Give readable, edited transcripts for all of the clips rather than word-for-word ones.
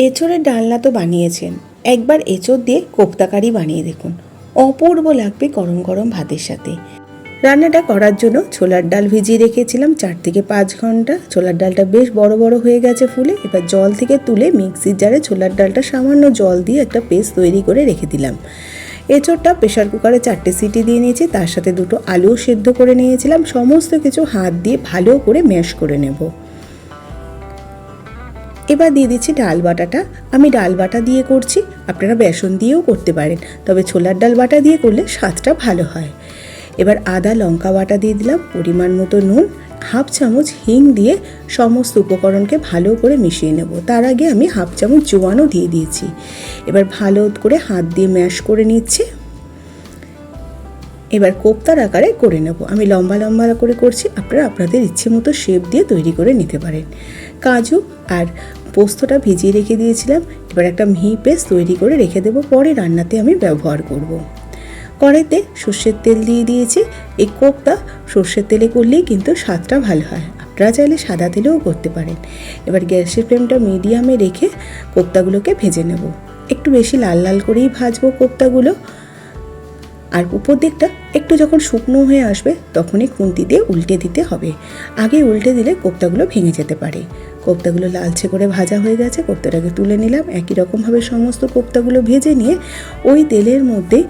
এঁচোড়ের ডালনা তো বানিয়েছেন, একবার এঁচোড় দিয়ে কোপ্তা কারি বানিয়ে দেখুন, অপূর্ব লাগবে গরম গরম ভাতের সাথে। রান্নাটা করার জন্য ছোলার ডাল ভিজিয়ে রেখেছিলাম 4 থেকে 5 ঘন্টা। ছোলার ডালটা বেশ বড় বড় হয়ে গেছে ফুলে। এবার জল থেকে তুলে মিক্সির জারে ছোলার ডালটা সামান্য জল দিয়ে একটা পেস্ট তৈরি করে রেখে দিলাম। এঁচোড়টা প্রেশার কুকারে 4টে সিটি দিয়ে নিয়েছি, তার সাথে 2টো আলুও সেদ্ধ করে নিয়েছিলাম। সমস্ত কিছু হাত দিয়ে ভালো করে ম্যাশ করে নেব। এবার দিয়ে দিচ্ছি ডাল বাটাটা। আমি ডাল বাটা দিয়ে করছি, আপনারা বেসন দিয়েও করতে পারেন, তবে ছোলার ডাল বাটা দিয়ে করলে স্বাদটা ভালো হয়। এবার আদা লঙ্কা বাটা দিয়ে দিলাম, পরিমাণ মতো নুন, হাফ চামচ হিং দিয়ে সমস্ত উপকরণকে ভালো করে মিশিয়ে নেব। তার আগে আমি হাফ চামচ জোয়ানও দিয়ে দিয়েছি। এবার ভালো করে হাত দিয়ে ম্যাশ করে নিচ্ছি। এবার কোপ্তার আকারে করে নেব। আমি লম্বা লম্বা করে করছি, আপনারা আপনাদের ইচ্ছে মতো শেপ দিয়ে তৈরি করে নিতে পারেন। কাজু আর পোস্তটা ভিজিয়ে রেখে দিয়েছিলাম। এবার একটা মিহি পেস্ট তৈরি করে রেখে দেবো, পরে রান্নাতে আমি ব্যবহার করব। কড়াইতে সর্ষের তেল দিয়ে দিয়েছি। এই কোপ্তা সর্ষের তেলে করলেই কিন্তু স্বাদটা ভালো হয়, আপনারা চাইলে সাদা তেলেও করতে পারেন। এবার গ্যাসের ফ্লেমটা মিডিয়ামে রেখে কোপ্তাগুলোকে ভেজে নেব। একটু বেশি লাল লাল করেই ভাজবো কোপ্তাগুলো। আর উপর দিকটা একটু যখন শুকনো হয়ে আসবে তখনই খুন্তি দিয়ে উল্টে দিতে হবে। আগে উল্টে দিলে কোপ্তাগুলো ভেঙে যেতে পারে। কোপ্তাগুলো লালচে করে ভাজা হয়ে গেছে, কোপ্তাটাকে তুলে নিলাম। একই রকমভাবে সমস্ত কোপ্তাগুলো ভেজে নিয়ে ওই তেলের মধ্যে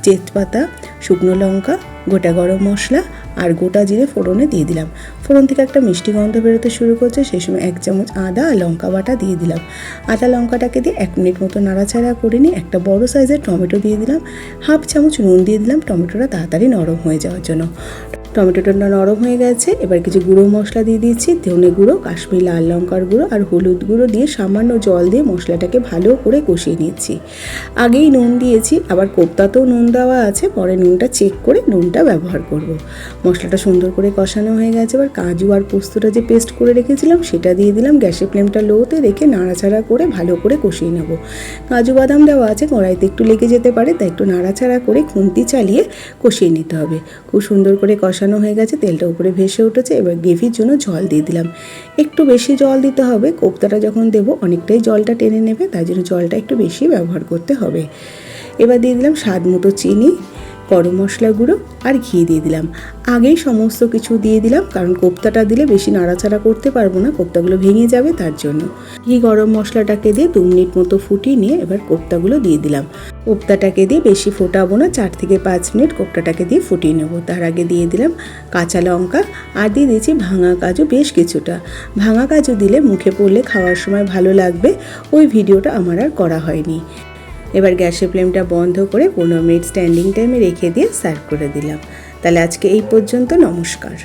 তেজপাতা, শুকনো লঙ্কা, গোটা গরম মশলা আর গোটা জিরে ফোড়নে দিয়ে দিলাম। ফোড়ন থেকে একটা মিষ্টি গন্ধ বেরোতে শুরু করছে, সেই সময় 1 চামচ আদা আর লঙ্কা বাটা দিয়ে দিলাম। আদা লঙ্কাটাকে দিয়ে 1 মিনিট মতো নাড়াচাড়া করে নিয়ে একটা বড় সাইজের টমেটো দিয়ে দিলাম। হাফ চামচ নুন দিয়ে দিলাম টমেটোটা তাড়াতাড়ি নরম হয়ে যাওয়ার জন্য। টমেটোটা নরম হয়ে গেছে। এবার কিছু গুঁড়ো মশলা দিয়ে দিচ্ছি, ধনে গুঁড়ো, কাশ্মীরি লাল লঙ্কার গুঁড়ো আর হলুদ গুঁড়ো দিয়ে সামান্য জল দিয়ে মশলাটাকে ভালো করে কষিয়ে নিচ্ছি। আগেই নুন দিয়েছি, আবার কোপ্তাতেও নুন দেওয়া আছে, পরে নুনটা চেক করে নুনটা ব্যবহার করব। মশলাটা সুন্দর করে কষানো হয়ে গেছে। এবার কাজু আর পোস্তটা যে পেস্ট করে রেখেছিলাম সেটা দিয়ে দিলাম। গ্যাসের ফ্লেমটা লোতে রেখে নাড়াচাড়া করে ভালো করে কষিয়ে নেব। কাজু বাদাম দেওয়া আছে, কড়াইতে একটু লেগে যেতে পারে, তাই একটু নাড়াচাড়া করে খুন্তি চালিয়ে কষিয়ে নিতে হবে। খুব সুন্দর করে কষানো হয়ে গেছে, তেলটা উপরে ভেসে উঠেছে। এবার গ্রেভির জন্য জল দিয়ে দিলাম। একটু বেশি জল দিতে হবে, কোপ্তাটা যখন দেবো অনেকটাই জলটা টেনে নেবে, তাই জন্য জলটা একটু বেশি ব্যবহার করতে হবে। এবার দিয়ে দিলাম স্বাদ মতো চিনি, গরম মশলা গুঁড়ো আর ঘি দিয়ে দিলাম। আগেই সমস্ত কিছু দিয়ে দিলাম, কারণ কোপ্তাটা দিলে বেশি নাড়াচাড়া করতে পারবো না, কোপ্তাগুলো ভেঙে যাবে, তার জন্য। ঘি গরম মশলাটাকে দিয়ে 2 মিনিট মতো ফুটিয়ে নিয়ে এবার কোপ্তাগুলো দিয়ে দিলাম। কোপ্তাটাকে দিয়ে বেশি ফোটাবো না, 4 থেকে 5 মিনিট কোপ্তাটাকে দিয়ে ফুটিয়ে নেবো। তার আগে দিয়ে দিলাম কাঁচা লঙ্কা আর দিয়ে দিয়েছি ভাঙা কাজু বেশ কিছুটা। ভাঙা কাজু দিলে মুখে পড়লে খাওয়ার সময় ভালো লাগবে, ওই ভিডিওটা আমার আর করা হয়নি। এবার গ্যাসের ফ্লেমটা বন্ধ করে 15 মিনিট স্ট্যান্ডিং টাইমে রেখে দিয়ে সার্ভ করে দিলাম। তাহলে আজকে এই পর্যন্ত, নমস্কার।